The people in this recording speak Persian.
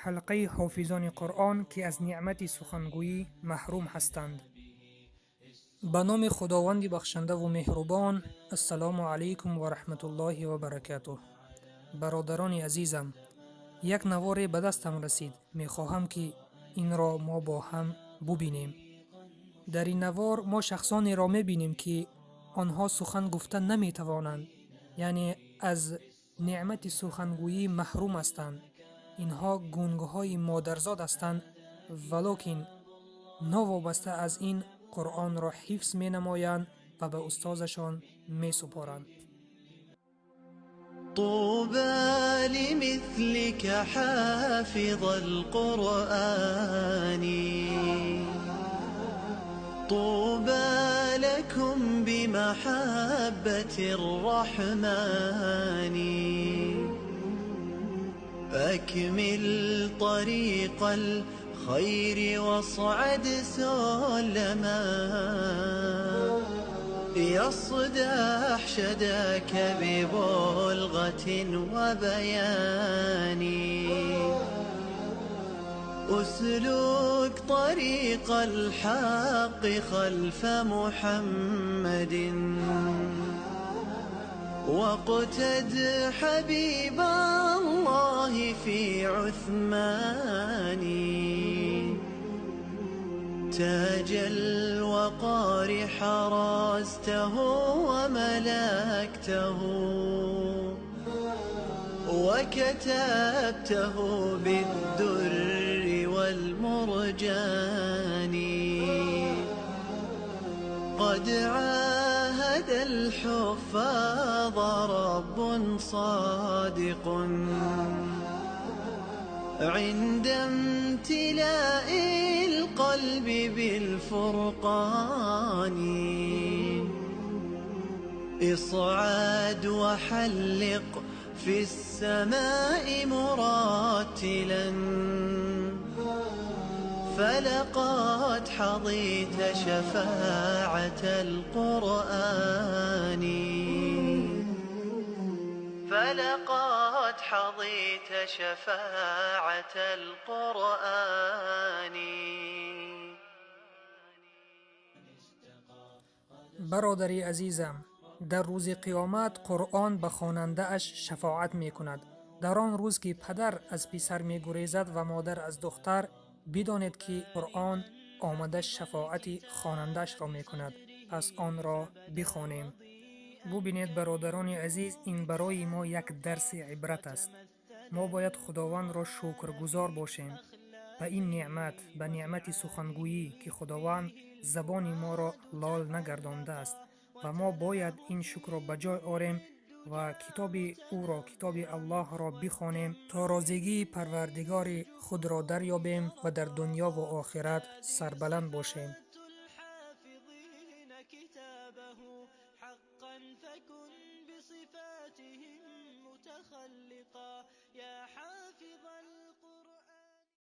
حلقه حافظان قرآن که از نعمت سخنگویی محروم هستند. به نام خداوند بخشنده و مهربان. السلام علیکم و رحمت الله و برکاته. برادران عزیزم، یک نوار به دستم رسید. می خواهم که این را ما با هم ببینیم. در این نوار ما شخصانی را می بینیم که آنها سخن گفتن نمی توانند، یعنی از نعمت سخنگویی محروم هستند. اینها گونگ‌های مادرزاد هستند، ولکن نوابسته از این قرآن را حفظ می نمایند و به استازشان می سپارند. طوبى لمثلك حافظ القرآن، طوبى لكم بمحبة الرحمن. أكمل طريق الخير واصعد سلما، يصدح شداك ببلغة وبيان. أسلك طريق الحق خلف محمد، واقتد حبيب الله في عثمان. تاج الوقار حرزته وملكته، وكتبته بالدر والمرجان. قد عاهد الحفاظ رب صادق عند امتلاء القلب بالفرقان. اصعد وحلق في السماء مرتلا، فلقد حظيت شفاعة القرآن، فلقد حظيت شفاعة القرآن. برادری عزیزم، در روز قیامت قرآن به خواننده اش شفاعت می کند. در آن روز که پدر از پسر می گریزد و مادر از دختر، بدانید که قرآن آمده شفاعت خواننده‌اش را می کند. پس آن را بخوانیم. ببینید برادران عزیز، این برای ما یک درس عبرت است. ما باید خداوند را شکرگزار باشیم به این نعمت، به نعمت سخنگویی که خداوند زبان ما را لال نگردانده است و ما باید این شکر را به جای آوریم و کتاب او را، کتاب الله را بخوانیم تا رازگی پروردگار خود را دریابیم و در دنیا و آخرت سربلند باشیم. حقا فكن بصفاتهم متخلقا يا